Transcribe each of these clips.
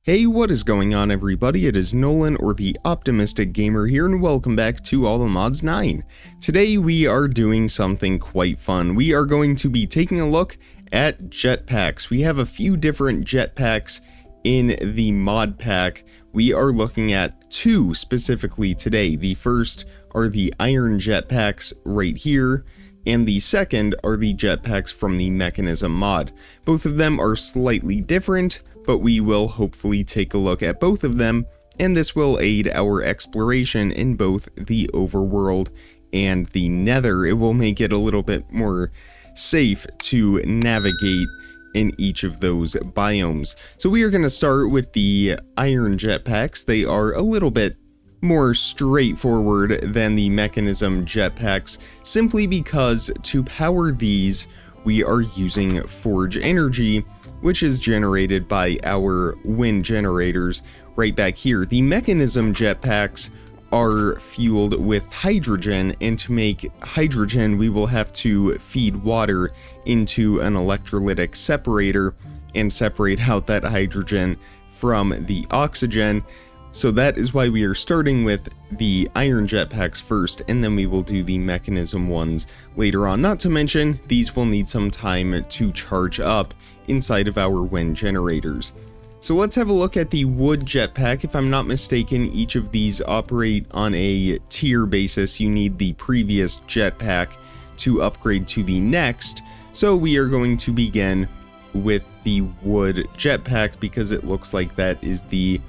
Hey, what is going on everybody? It is Nolan, or the Optimistic Gamer here, and welcome back to All the Mods 9. Today we are doing something quite fun. We are going to be taking a look at jetpacks. We have a few different jetpacks in the mod pack. We are looking at two specifically today. The first are the iron jetpacks right here, and the second are the jetpacks from the Mechanism mod. Both of them are slightly different, but we will hopefully take a look at both of them, and this will aid our exploration in both the overworld and the nether. It will make it a little bit more safe to navigate in each of those biomes. So we are going to start with the iron jetpacks. They are a little bit more straightforward than the Mechanism jetpacks, simply because to power these we are using forge energy, which is generated by our wind generators right back here. The Mechanism jetpacks are fueled with hydrogen, and to make hydrogen we will have to feed water into an electrolytic separator and separate out that hydrogen from the oxygen. So that is why we are starting with the iron jetpacks first, and then we will do the Mechanism ones later on. Not to mention, these will need some time to charge up inside of our wind generators. So let's have a look at the wood jetpack. If I'm not mistaken, each of these operate on a tier basis. You need the previous jetpack to upgrade to the next. So we are going to begin with the wood jetpack because it looks like that is the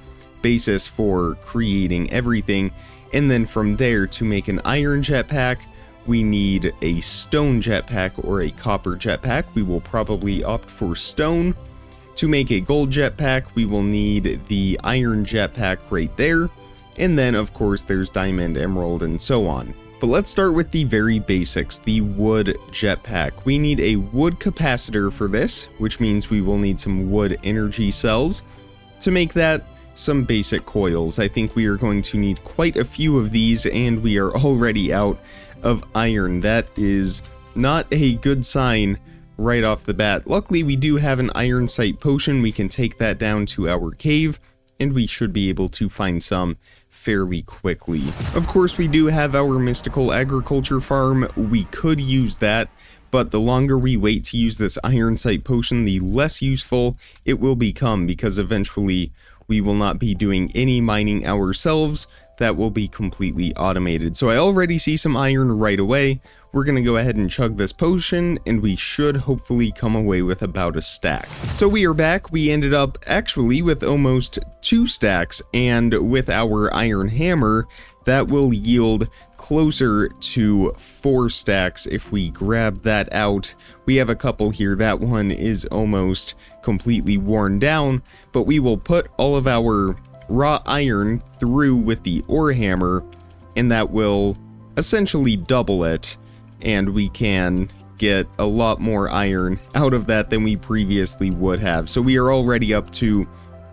basis for creating everything, and then from there, to make an iron jetpack we need a stone jetpack or a copper jetpack. We will probably opt for stone. To make a gold jetpack we will need the iron jetpack right there, and then of course there's diamond, emerald, and so on. But let's start with the very basics, the wood jetpack. We need a wood capacitor for this, which means we will need some wood energy cells. To make that, some basic coils. I think we are going to need quite a few of these, and we are already out of iron. That is not a good sign right off the bat. Luckily we do have an iron sight potion. We can take that down to our cave, and we should be able to find some fairly quickly. Of course we do have our mystical agriculture farm. We could use that, but the longer we wait to use this iron sight potion, the less useful it will become, because eventually we will not be doing any mining ourselves. That will be completely automated. So I already see some iron right away. We're going to go ahead and chug this potion, and we should hopefully come away with about a stack. So we are back. We ended up actually with almost 2 stacks, and with our iron hammer that will yield closer to 4 stacks if we grab that out. We have a couple here. That one is almost completely worn down, but we will put all of our raw iron through with the ore hammer, and that will essentially double it, and we can get a lot more iron out of that than we previously would have. So we are already up to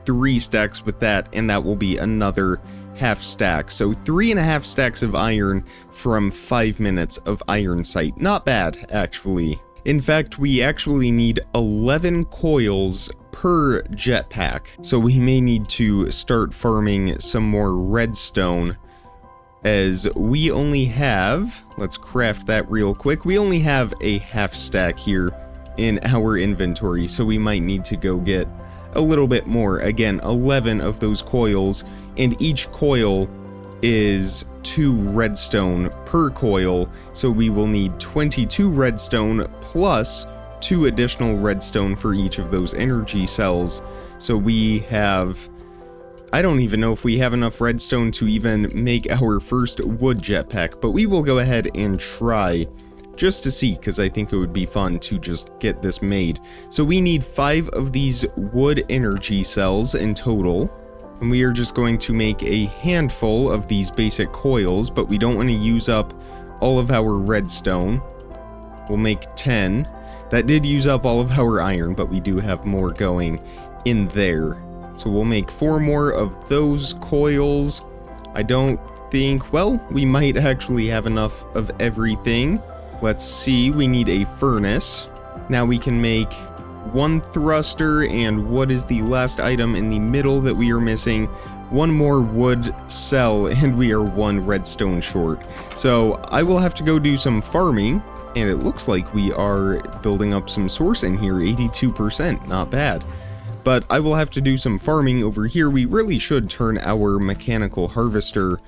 3 stacks with that, and that will be another half stack. So 3.5 stacks of iron from 5 minutes of iron sight. Not bad, actually. In fact, we actually need 11 coils per jetpack, so we may need to start farming some more redstone, as we only have, let's craft that real quick, we only have a half stack here in our inventory, so we might need to go get a little bit more. Again, 11 of those coils, and each coil is 2 redstone per coil, so we will need 22 redstone plus 2 additional redstone for each of those energy cells. So we have, I don't even know if we have enough redstone to even make our first wood jetpack, but we will go ahead and try just to see, because I think it would be fun to just get this made. So we need 5 of these wood energy cells in total, and we are just going to make a handful of these basic coils, but we don't want to use up all of our redstone. We'll make 10. That did use up all of our iron, but we do have more going in there. So we'll make 4 more of those coils. I don't think, well, we might actually have enough of everything. Let's see, we need a furnace. Now we can make one thruster, and what is the last item in the middle that we are missing? One more wood cell, and we are one redstone short. So I will have to go do some farming, and it looks like we are building up some source in here, 82%, not bad. But I will have to do some farming over here. We really should turn our mechanical harvester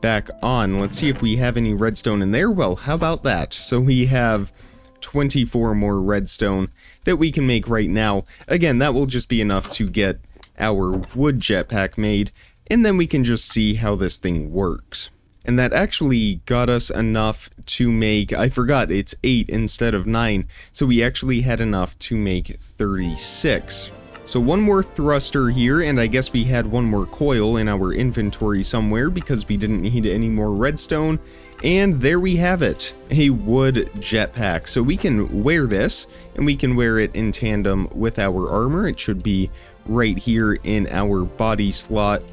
back on. Let's see if we have any redstone in there. Well, how about that? So we have 24 more redstone that we can make right now. Again, that will just be enough to get our wood jetpack made, and then we can just see how this thing works. And that actually got us enough to make, I forgot, it's 8 instead of 9, so we actually had enough to make 36. So one more thruster here, and I guess we had one more coil in our inventory somewhere because we didn't need any more redstone. And there we have it, a wood jetpack. So we can wear this, and we can wear it in tandem with our armor. It should be right here in our body slot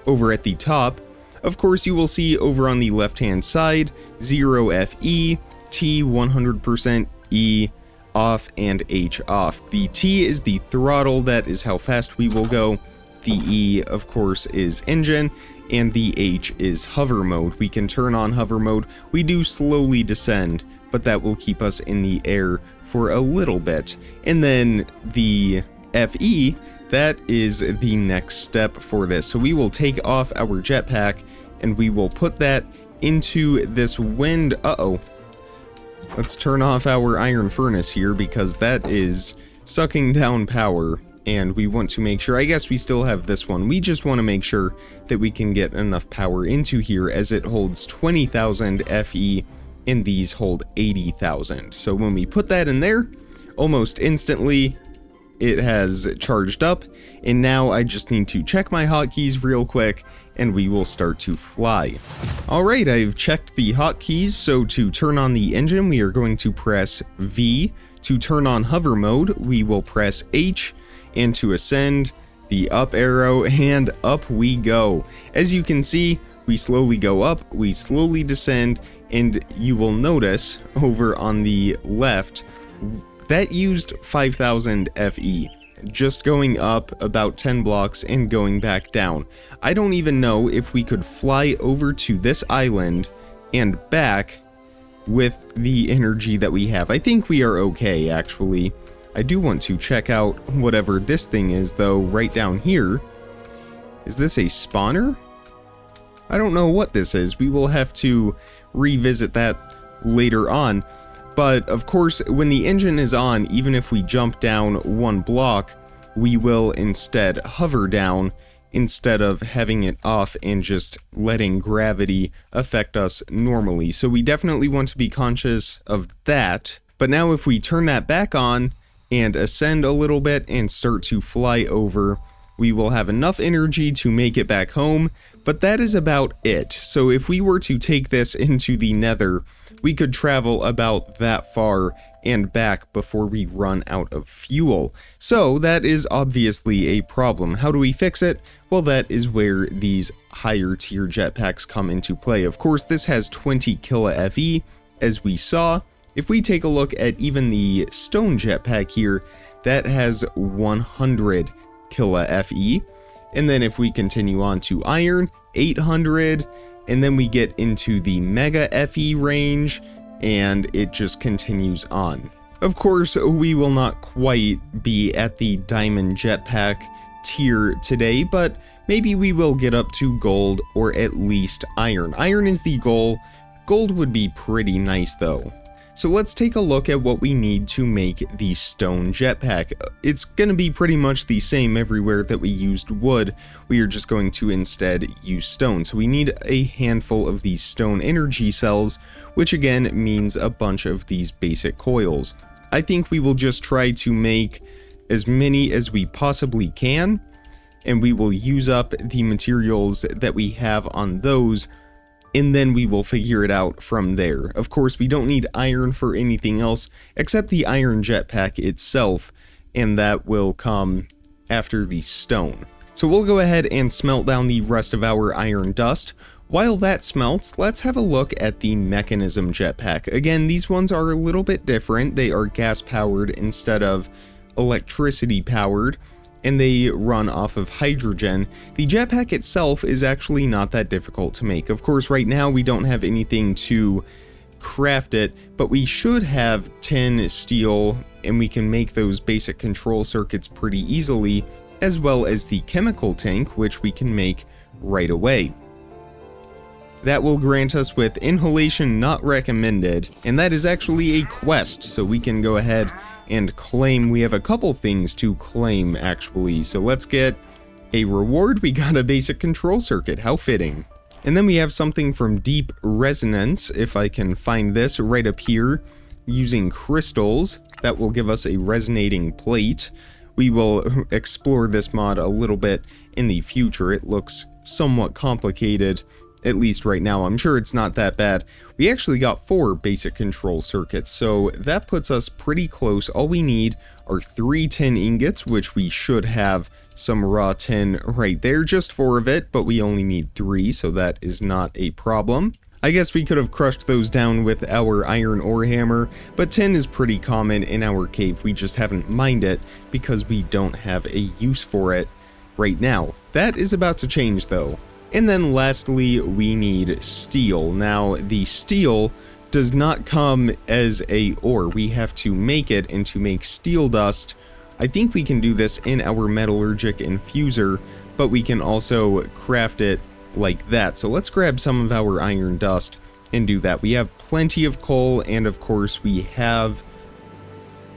over at the top. Of course, you will see over on the left-hand side, 0 FE, T 100%, E off, and H off. The T is the throttle, that is how fast we will go. The E, of course, is engine, and the H is hover mode. We can turn on hover mode. We do slowly descend, but that will keep us in the air for a little bit. And then the FE, that is the next step for this. So we will take off our jetpack, and we will put that into this wind. Let's turn off our iron furnace here because that is sucking down power, and we want to make sure, I guess we still have this one. We just want to make sure that we can get enough power into here, as it holds 20,000 FE and these hold 80,000. So when we put that in there, almost instantly it has charged up, and now I just need to check my hotkeys real quick and we will start to fly. Alright, I've checked the hotkeys. So to turn on the engine, we are going to press V. To turn on hover mode, we will press H, and to ascend, the up arrow, and up we go. As you can see, we slowly go up, we slowly descend, and you will notice over on the left, that used 5,000 FE. Just going up about 10 blocks and going back down. I don't even know if we could fly over to this island and back with the energy that we have. I think we are okay, actually. I do want to check out whatever this thing is, though, right down here. Is this a spawner? I don't know what this is. We will have to revisit that later on. But of course, when the engine is on, even if we jump down one block, we will instead hover down instead of having it off and just letting gravity affect us normally. So we definitely want to be conscious of that. But now if we turn that back on and ascend a little bit and start to fly over, we will have enough energy to make it back home, but that is about it. So if we were to take this into the Nether, we could travel about that far and back before we run out of fuel. So that is obviously a problem. How do we fix it? Well, that is where these higher tier jetpacks come into play. Of course, this has 20 kilo FE, as we saw. If we take a look at even the stone jetpack here, that has 100 kilo FE. And then if we continue on to iron, 800, and then we get into the mega FE range, and it just continues on. Of course, we will not quite be at the diamond jetpack tier today, but maybe we will get up to gold or at least iron. Iron is the goal. Gold would be pretty nice though. So let's take a look at what we need to make the stone jetpack. It's going to be pretty much the same everywhere that we used wood. We are just going to instead use stone. So we need a handful of these stone energy cells, which again means a bunch of these basic coils. I think we will just try to make as many as we possibly can, and we will use up the materials that we have on those, and then we will figure it out from there. Of course, we don't need iron for anything else except the iron jetpack itself, and that will come after the stone. So we'll go ahead and smelt down the rest of our iron dust. While that smelts, let's have a look at the mechanism jetpack. Again, these ones are a little bit different. They are gas powered instead of electricity powered, and they run off of hydrogen. The jetpack itself is actually not that difficult to make. Of course, right now we don't have anything to craft it, but we should have tin, steel, and we can make those basic control circuits pretty easily, as well as the chemical tank, which we can make right away. That will grant us with inhalation not recommended, and that is actually a quest, so we can go ahead and claim. We have a couple things to claim actually, so let's get a reward. We got a basic control circuit, how fitting. And then we have something from Deep Resonance, if I can find this right up here, using crystals. That will give us a resonating plate. We will explore this mod a little bit in the future. It looks somewhat complicated, at least right now. I'm sure it's not that bad. We actually got 4 basic control circuits, so that puts us pretty close. All we need are 3 tin ingots, which we should have some raw tin right there, just 4 of it, but we only need 3, so that is not a problem. I guess we could have crushed those down with our iron ore hammer, but tin is pretty common in our cave. We just haven't mined it because we don't have a use for it right now. That is about to change though. And then lastly, we need steel. Now, the steel does not come as a ore. We have to make it, and to make steel dust, I think we can do this in our metallurgic infuser, but we can also craft it like that. So let's grab some of our iron dust and do that. We have plenty of coal, and of course we have,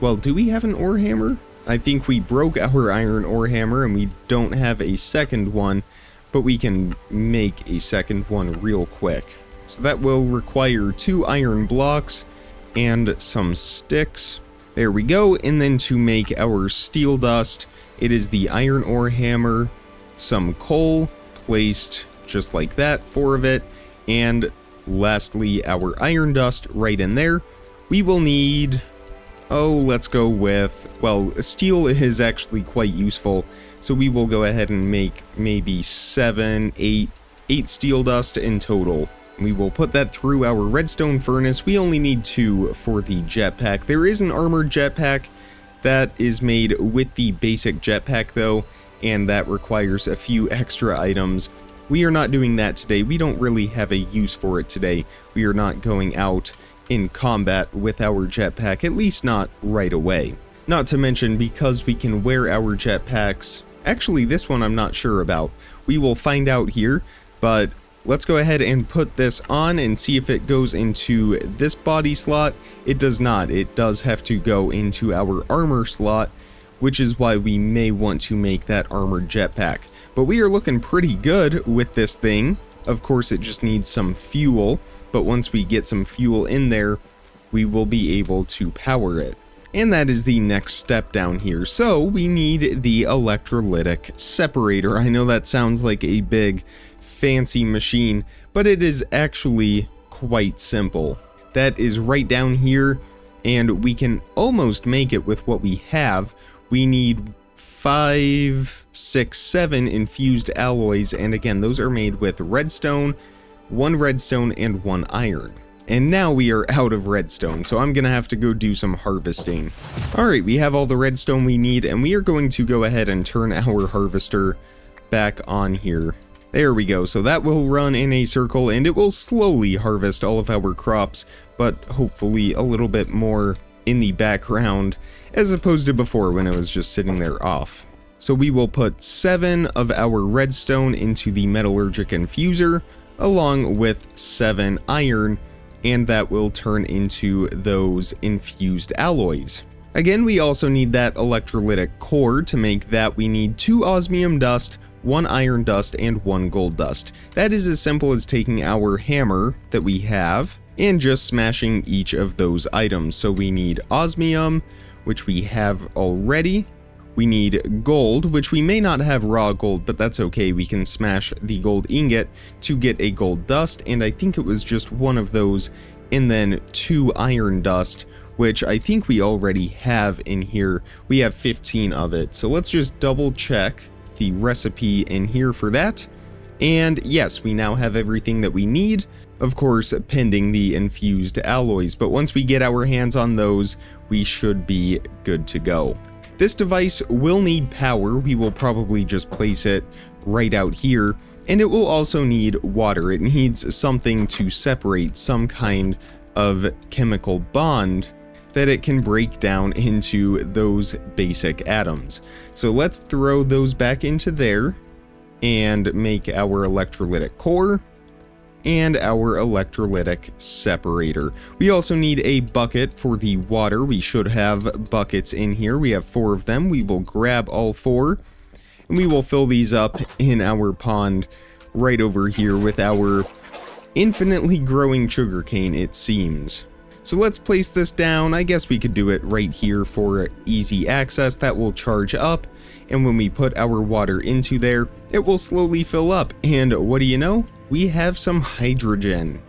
well, do we have an ore hammer? I think we broke our iron ore hammer and we don't have a second one, but we can make a second one real quick. So that will require 2 iron blocks and some sticks. There we go. And then to make our steel dust, it is the iron ore hammer, some coal placed just like that, 4 of it, and lastly our iron dust right in there. We will need, let's go with, well, steel is actually quite useful, so we will go ahead and make maybe 8 steel dust in total. We will put that through our redstone furnace. We only need 2 for the jetpack. There is an armored jetpack that is made with the basic jetpack though, and that requires a few extra items. We are not doing that today. We don't really have a use for it today. We are not going out in combat with our jetpack, at least not right away. Not to mention, because we can wear our jetpacks, actually this one I'm not sure about. We will find out here, but let's go ahead and put this on and see if it goes into this body slot. It does not. It does have to go into our armor slot, which is why we may want to make that armored jetpack. But we are looking pretty good with this thing. Of course, it just needs some fuel, but once we get some fuel in there, we will be able to power it. And that is the next step down here. So we need the electrolytic separator. I know that sounds like a big fancy machine, but it is actually quite simple. That is right down here, and we can almost make it with what we have. We need 5, 6, 7 infused alloys, and again, those are made with redstone, 1 redstone, and 1 iron. And now we are out of redstone, so I'm gonna have to go do some harvesting. Alright, we have all the redstone we need, and we are going to go ahead and turn our harvester back on here. There we go, so that will run in a circle, and it will slowly harvest all of our crops, but hopefully a little bit more in the background, as opposed to before when it was just sitting there off. So we will put 7 of our redstone into the metallurgic infuser, along with 7 iron, and that will turn into those infused alloys. Again, we also need that electrolytic core. To make that, we need 2 osmium dust, 1 iron dust, and 1 gold dust. That is as simple as taking our hammer that we have and just smashing each of those items. So we need osmium, which we have already. We need gold, which we may not have raw gold, but that's okay. We can smash the gold ingot to get a gold dust, and I think it was just 1 of those, and then 2 iron dust, which I think we already have in here. We have 15 of it, so let's just double check the recipe in here for that. And yes, we now have everything that we need, of course pending the infused alloys, but once we get our hands on those, we should be good to go. This device will need power. We will probably just place it right out here, and it will also need water. It needs something to separate, some kind of chemical bond that it can break down into those basic atoms. So let's throw those back into there and make our electrolytic core and our electrolytic separator. We also need a bucket for the water. We should have buckets in here. We have 4 of them. We will grab all 4 and we will fill these up in our pond right over here with our infinitely growing sugarcane, it seems. So let's place this down. I guess we could do it right here for easy access. That will charge up, and when we put our water into there, it will slowly fill up. And what do you know? We have some hydrogen.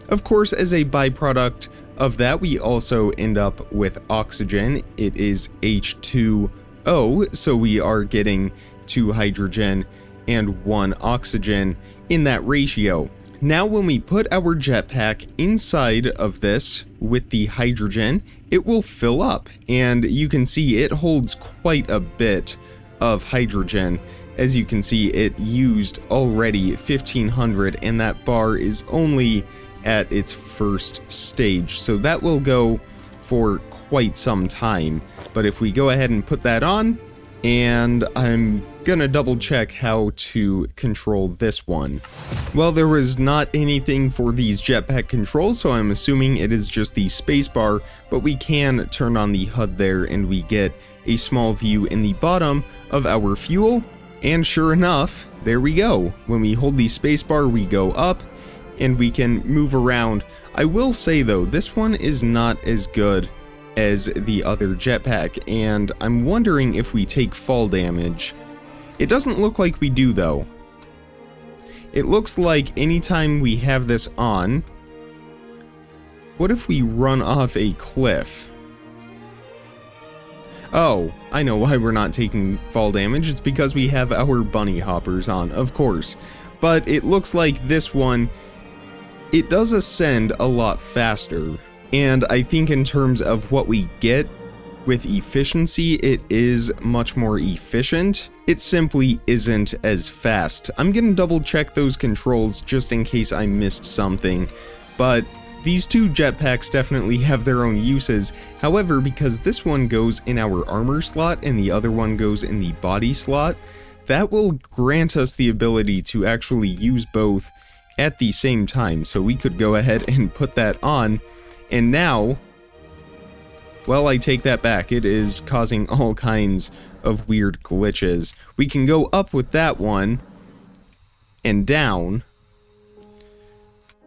Of course, as a byproduct of that, we also end up with oxygen. It is H2O, so we are getting 2 hydrogen and 1 oxygen in that ratio. Now when we put our jetpack inside of this with the hydrogen, it will fill up, and you can see it holds quite a bit of hydrogen. As you can see, it used already 1500, and that bar is only at its first stage, so that will go for quite some time. But if we go ahead and put that on, and I'm gonna double check how to control this one. Well, there was not anything for these jetpack controls, so I'm assuming it is just the spacebar, but we can turn on the HUD there and we get a small view in the bottom of our fuel, and sure enough, there we go. When we hold the spacebar, we go up and we can move around. I will say though, this one is not as good as the other jetpack, and I'm wondering if we take fall damage. It doesn't look like we do though. It looks like anytime we have this on, what if we run off a cliff? Oh, I know why we're not taking fall damage. It's because we have our bunny hoppers on, of course. But it looks like this one, it does ascend a lot faster. And I think in terms of what we get with efficiency, it is much more efficient. It simply isn't as fast. I'm gonna double check those controls just in case I missed something. But these 2 jetpacks definitely have their own uses. However, because this one goes in our armor slot and the other one goes in the body slot, that will grant us the ability to actually use both at the same time. So we could go ahead and put that on. And now, well, I take that back. It is causing all kinds of weird glitches. We can go up with that one and down.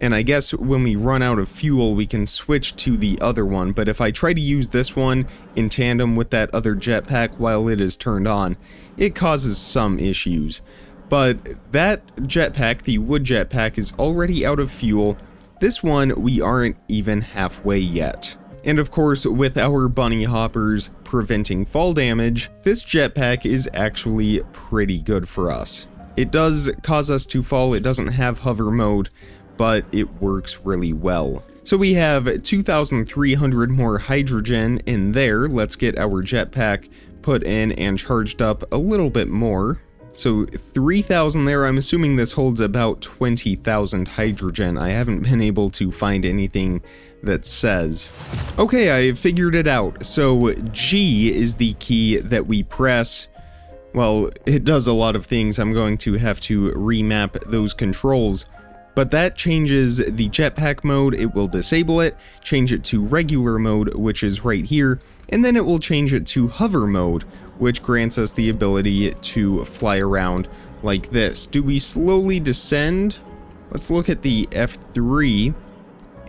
And I guess when we run out of fuel, we can switch to the other one. But if I try to use this one in tandem with that other jetpack while it is turned on, it causes some issues. But that jetpack, the wood jetpack, is already out of fuel. This one, we aren't even halfway yet. And of course, with our bunny hoppers preventing fall damage, this jetpack is actually pretty good for us. It does cause us to fall, it doesn't have hover mode, but it works really well. So we have 2,300 more hydrogen in there. Let's get our jetpack put in and charged up a little bit more. So 3,000 there. I'm assuming this holds about 20,000 hydrogen. I haven't been able to find anything that says. Okay, I figured it out. So G is the key that we press. Well, it does a lot of things. I'm going to have to remap those controls. But that changes the jetpack mode. It will disable it, change it to regular mode, which is right here, and then it will change it to hover mode, which grants us the ability to fly around like this. Do we slowly descend? Let's look at the F3,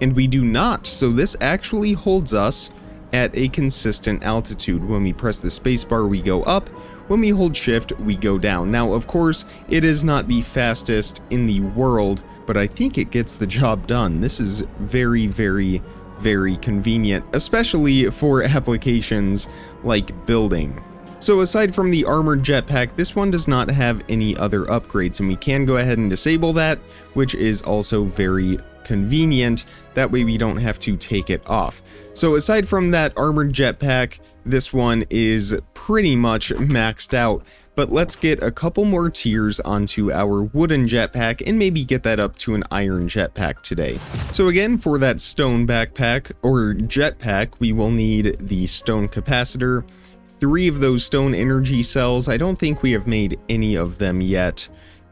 and we do not. So this actually holds us at a consistent altitude. When we press the spacebar, we go up. When we hold shift, we go down. Now, of course, it is not the fastest in the world, but I think it gets the job done. This is very, very, very convenient, especially for applications like building. So aside from the armored jetpack, this one does not have any other upgrades, and we can go ahead and disable that, which is also very convenient. That way we don't have to take it off. So aside from that armored jetpack, this one is pretty much maxed out. But let's get a couple more tiers onto our wooden jetpack and maybe get that up to an iron jetpack today. So again, for that stone backpack or jetpack, we will need the stone capacitor, 3 of those stone energy cells. I don't think we have made any of them yet.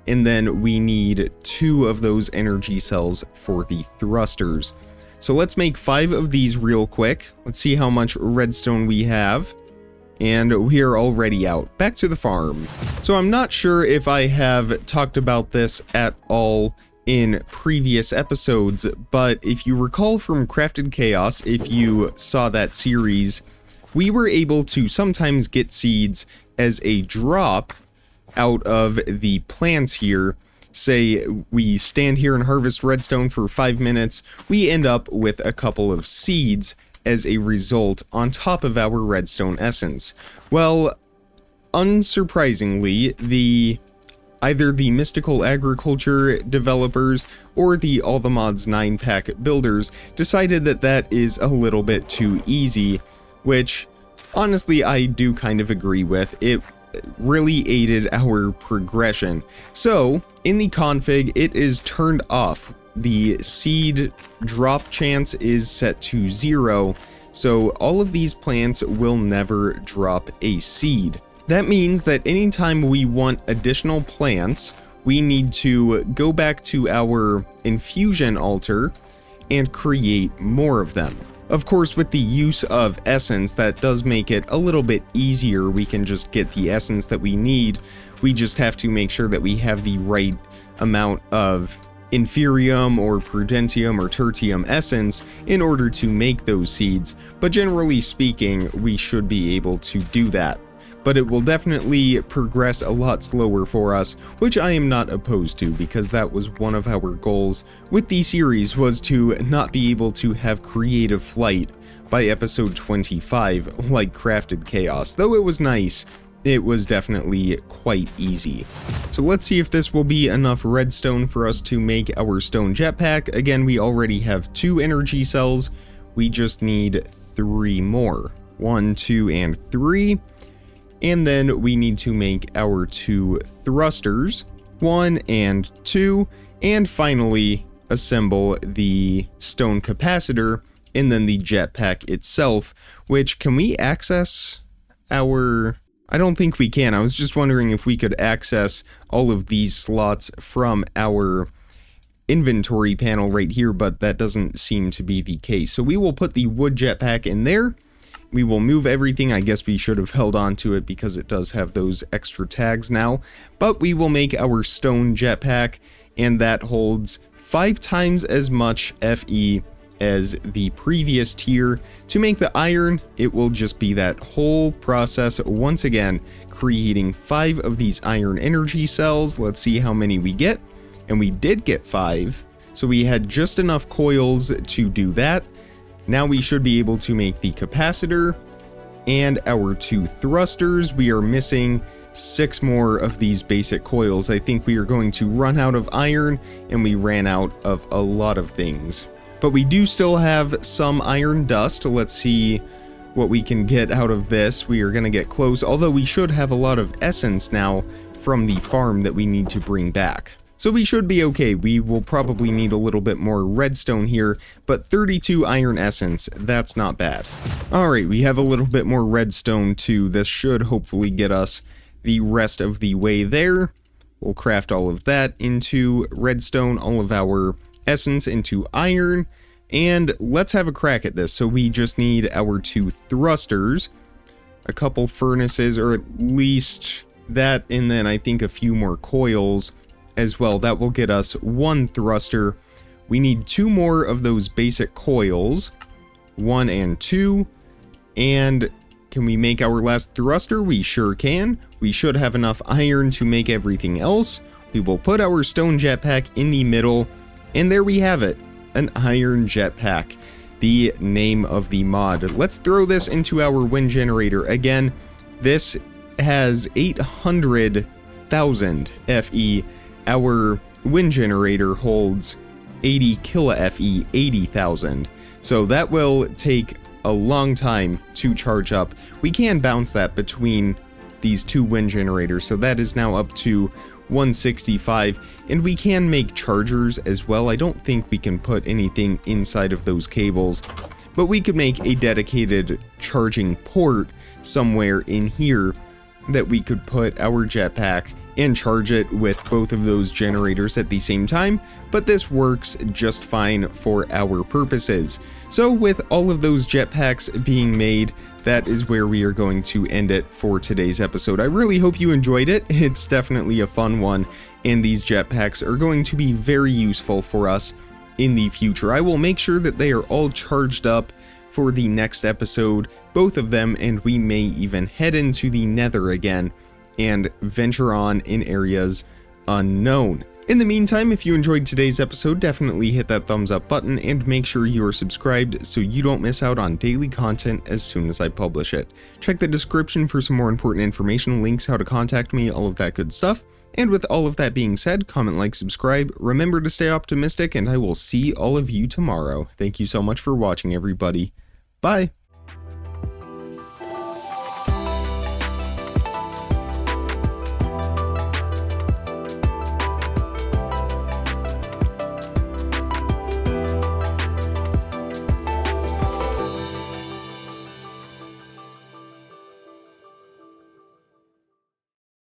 And then we need 2 of those energy cells for the thrusters. So let's make 5 of these real quick. Let's see how much redstone we have. And we are already out. Back to the farm. So I'm not sure if I have talked about this at all in previous episodes, but if you recall from Crafted Chaos, if you saw that series, we were able to sometimes get seeds as a drop out of the plants here. Say we stand here and harvest redstone for 5 minutes, we end up with a couple of seeds as a result on top of our redstone essence. Well, unsurprisingly, either the Mystical Agriculture developers or the All the Mods 9-pack builders decided that that is a little bit too easy, which honestly I do kind of agree with. It really aided our progression. So in the config, it is turned off. The seed drop chance is set to 0, so all of these plants will never drop a seed. That means that anytime we want additional plants, we need to go back to our infusion altar and create more of them. Of course, with the use of essence, that does make it a little bit easier. We can just get the essence that we need. We just have to make sure that we have the right amount of inferium or prudentium or tertium essence in order to make those seeds, but generally speaking, we should be able to do that. But it will definitely progress a lot slower for us, which I am not opposed to, because that was one of our goals with the series, was to not be able to have creative flight by episode 25 like Crafted Chaos. Though it was nice, it was definitely quite easy. So let's see if this will be enough redstone for us to make our stone jetpack. Again, we already have 2 energy cells. We just need 3 more. 1, 2, and 3. And then we need to make our 2 thrusters. 1 and 2. And finally, assemble the stone capacitor and then the jetpack itself, which can we access our... I don't think we can. I was just wondering if we could access all of these slots from our inventory panel right here, but that doesn't seem to be the case. So we will put the wood jetpack in there. We will move everything. I guess we should have held on to it because it does have those extra tags now. But we will make our stone jetpack, and that holds 5 times as much FE as the previous tier. To make the iron, it will just be that whole process once again, creating 5 of these iron energy cells. Let's see how many we get, and we did get 5, so we had just enough coils to do that. Now we should be able to make the capacitor and our 2 thrusters. We are missing 6 more of these basic coils. I think we are going to run out of iron, and we ran out of a lot of things. But we do still have some iron dust. Let's see what we can get out of this. We are going to get close, although we should have a lot of essence now from the farm that we need to bring back. So we should be okay. We will probably need a little bit more redstone here, but 32 iron essence, that's not bad. Alright, we have a little bit more redstone too. This should hopefully get us the rest of the way there. We'll craft all of that into redstone, all of our essence into iron, and let's have a crack at this. So we just need our 2 thrusters, a couple furnaces, or at least that, and then I think a few more coils as well. That will get us 1 thruster. We need 2 more of those basic coils, 1 and 2, and can we make our last thruster? We sure can. We should have enough iron to make everything else. We will put our stone jetpack in the middle, and there we have it, an iron jetpack, the name of the mod. Let's throw this into our wind generator. Again, this has 800,000 FE. Our wind generator holds 80 kilo-FE 80,000. So that will take a long time to charge up. We can bounce that between these two wind generators, so that is now up to 165, and we can make chargers as well. I don't think we can put anything inside of those cables, but we could make a dedicated charging port somewhere in here that we could put our jetpack and charge it with both of those generators at the same time, but this works just fine for our purposes. So with all of those jetpacks being made, that is where we are going to end it for today's episode. I really hope you enjoyed it. It's definitely a fun one, and these jetpacks are going to be very useful for us in the future. I will make sure that they are all charged up for the next episode, both of them, and we may even head into the Nether again and venture on in areas unknown. In the meantime, if you enjoyed today's episode, definitely hit that thumbs up button and make sure you are subscribed so you don't miss out on daily content as soon as I publish it. Check the description for some more important information, links, how to contact me, all of that good stuff. And with all of that being said, comment, like, subscribe, remember to stay optimistic, and I will see all of you tomorrow. Thank you so much for watching, everybody. Bye!